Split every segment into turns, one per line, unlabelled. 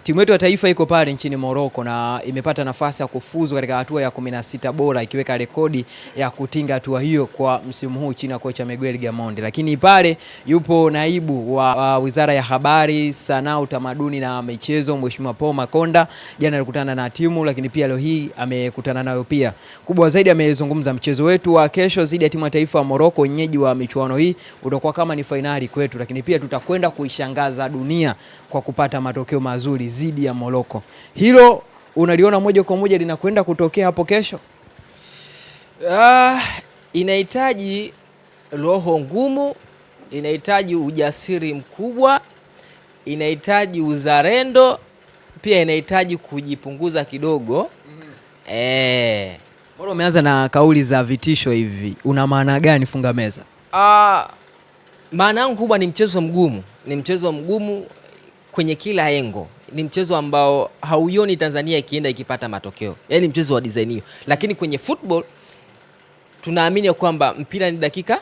Timu yetu ya taifa iko pale nchini Morocco na imepata nafasi ya kufuzu katika hatua ya 16 bora, ikiweka rekodi ya kutinga hatua hiyo kwa msimu huu chini ya kocha Miguel Gamondi. Lakini pale yupo naibu wa Wizara ya Habari, Sanaa, Utamaduni na Michezo, Mheshimiwa Paul Makonda. Jana alikutana na timu, lakini pia leo hii amekutana nayo pia. Kubwa zaidi amezungumza mchezo wetu wa kesho dhidi ya timu ya taifa ya Morocco, wenyeji wa michuano hii, utakuwa kama ni fainali kwetu, lakini pia tutakwenda kuishangaza dunia kwa kupata matokeo mazuri dhidi ya Morocco. Hilo unaliona moja kwa moja linakwenda kutokea hapo kesho?
Inahitaji roho ngumu, inahitaji ujasiri mkubwa, inahitaji uzalendo, pia inahitaji kujipunguza kidogo.
Mbona umeanza na kauli za vitisho hivi? Una maana gani funga meza?
Maana yangu kubwa ni mchezo mgumu. Ni mchezo mgumu kwenye kila engo. Ni mchezo ambao hauioni Tanzania ikienda ikipata matokeo. Yaani mchezo wa design hiyo. Lakini kwenye football tunaamini kwamba mpira ni dakika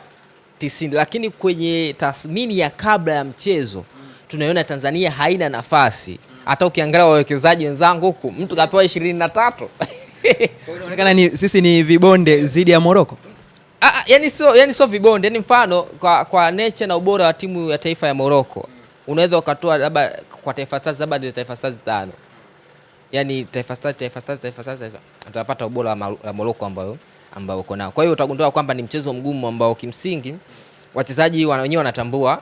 90. Lakini kwenye tathmini ya kabla ya mchezo tunaiona Tanzania haina nafasi. Hata ukiangalia wawekezaji wenzangu huku, mtu kapewa 23.
Inaonekana sisi ni vibonde dhidi ya Morocco.
Yani sio vibonde, yani mfano kwa nature na ubora wa timu ya taifa ya Morocco. Unaweza ukatoa labda kwa Taifa Stars labda Taifa Stars 5. Yani Taifa Stars utapata ubora wa Morocco ambao uko nao. Kwa hiyo utagundua kwamba ni mchezo mgumu ambao kimsingi wachezaji wenyewe wanatambua,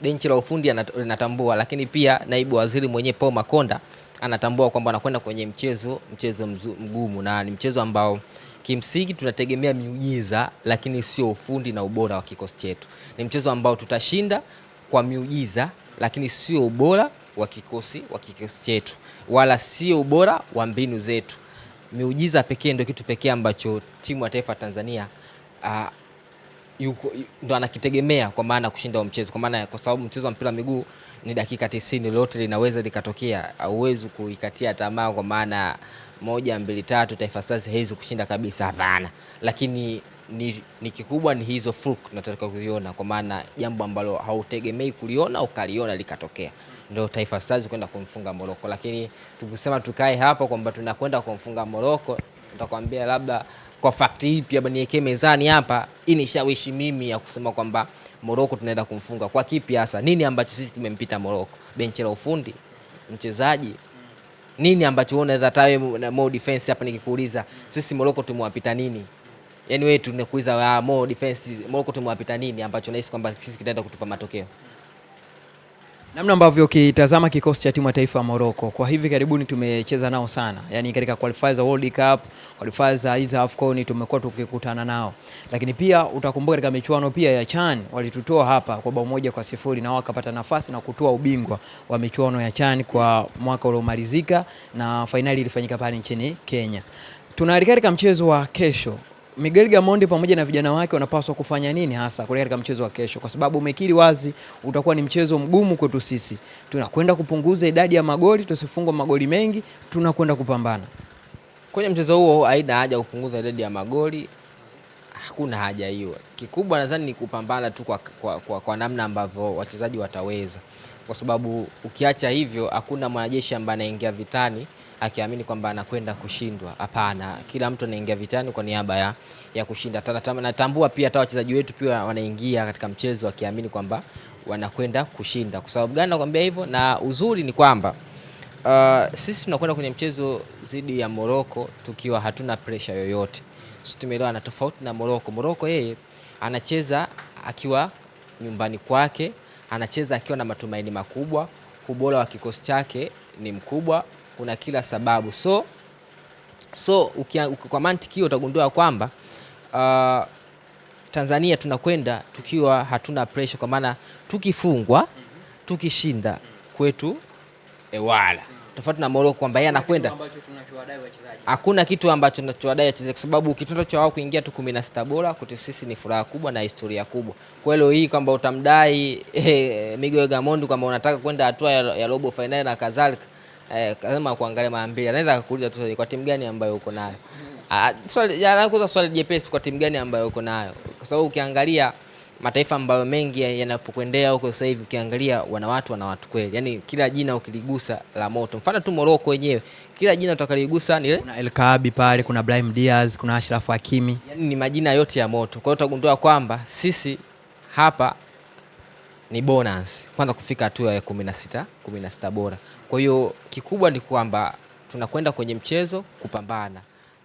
benchi la ufundi linatambua, lakini pia naibu waziri mwenyewe Paul Makonda anatambua kwamba anakwenda kwenye mchezo mgumu, na ni mchezo ambao kimsingi tunategemea miujiza, lakini sio ufundi na ubora wa kikosi chetu. Ni mchezo ambao tutashinda kwa miujiza, lakini sio ubora wa kikosi chetu, wala sio ubora wa mbinu zetu. Miujiza pekee ndio kitu pekee ambacho timu ya taifa Tanzania ndo anakitegemea kwa maana kushinda mchezo, kwa sababu mchezo wa mpira miguu ni dakika 90, lolote linaweza likatokea. Hauwezi kuikatia tamaa kwa maana 1 2 3 Taifa Stars haiwezi kushinda kabisa, hapana. Lakini ni kikubwa ni hizo fluke tunataka kuiona, kwa maana jambo ambalo hautegemei kuliona ukaliona likatokea, ndio Taifa Stars kwenda kumfunga Morocco. Lakini tukisema tukae hapa kwamba tunakwenda kumfunga Morocco, nitakwambia labda kwa fakti ipi hapa niweke mezani hapa inishawishi mimi ya kusema kwamba Morocco tunaenda kumfunga. Kwa kipi hasa? Nini ambacho sisi tumempita Morocco? Benchi la ufundi, mchezaji, nini ambacho unaweza tawe na more defense hapa nikikuuliza sisi Morocco tumewapita nini? Yaani wewe tunakuuliza more defense Morocco tumewapita nini ambacho nahisi kwamba sisi kitaenda kutupa matokeo?
Namna ambavyo kitazama kikosi cha timu ya taifa ya Morocco, kwa hivi karibuni tumecheza nao sana. Yaani katika qualifiers za World Cup, qualifiers za hizo AFCON tumekuwa tukikutana nao. Lakini pia utakumbuka katika michuano pia ya CHAN walitutoa hapa kwa bao 1-0 na wakapata nafasi na kutoa ubingwa wa michuano ya CHAN kwa mwaka uliomalizika, na finali ilifanyika pale nchini Kenya. Tunaelekea katika mchezo wa kesho. Miguel Gamondi pamoja na vijana wake wanapaswa kufanya nini hasa katika mchezo wa kesho, kwa sababu umekiri wazi utakuwa ni mchezo mgumu kwetu sisi. Tunakwenda kupunguza idadi ya magoli, tusifungwe magoli mengi, tunakwenda kupambana.
Kwenye mchezo huo haina haja kupunguza idadi ya magoli. Hakuna haja hiyo. Kikubwa nadhani ni kupambana tu kwa namna ambavyo wachezaji wataweza. Kwa sababu ukiacha hivyo hakuna mwanajeshi ambaye anaingia vitani akiamini kwamba anakwenda kushindwa. Hapana, kila mtu anaingia vitani kwa niaba ya kushinda. Natambua pia hata wachezaji wetu pia wanaingia katika mchezo akiamini kwamba wanakwenda kushinda. Kwa sababu gani nakwambia hivyo? Na uzuri ni kwamba sisi tunakwenda kwenye mchezo dhidi ya Morocco tukiwa hatuna pressure yoyote. Sisi tumeelewa na tofauti na Morocco. Morocco yeye anacheza akiwa nyumbani kwake, anacheza akiwa na matumaini makubwa, ubora wa kikosi chake ni mkubwa, kuna kila sababu. So kwa mantiki hiyo utagundua kwamba Tanzania tunakwenda tukiwa hatuna pressure, kwa maana tukifungwa, tukishinda kwetu wala. Tofauti na Morocco kwamba yeye anakwenda, hakuna kitu ambacho tunachowadai wachezaji, kwa sababu kitendo cha wao kuingia tu 16 bora kwetu sisi ni furaha kubwa na historia kubwa. Kwa hiyo hii kwamba utamdai Miguel Gamondi kwamba unataka kwenda hatua ya robo finali na kadhalika, kama kuangalia mara mbili, anaweza kukuuliza tu kwa timu gani ambayo uko nayo. Swali jepesi, kwa timu gani ambayo uko nayo, kwa sababu ukiangalia mataifa ambayo mengi yanapokwendea huko sasa hivi ukiangalia wana watu kweli. Yaani kila jina ukiligusa la moto. Mfano tu Morocco wenyewe, kila jina utakaligusa ni
kuna El Kaabi pale, kuna Brahim Diaz, kuna Ashraf Hakimi.
Yaani ni majina yote ya moto. Kwa hiyo utagundua kwamba sisi hapa ni bonus kwanza kufika hatua ya 16 bora. Kwa hiyo kikubwa ni kwamba tunakwenda kwenye mchezo kupambana,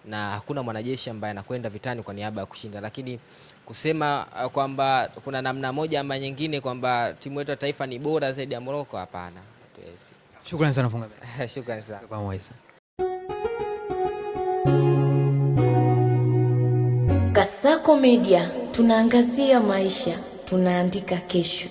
na hakuna mwanajeshi ambaye anakwenda vitani kwa niaba ya kushinda. Lakini kusema kwamba kuna namna moja ama nyingine kwamba timu yetu ya taifa ni bora zaidi ya Morocco, hapana.
Shukrani sana Funga.
Shukrani sana.
Pamoja.
Kasako Media, tunaangazia maisha, tunaandika kesho.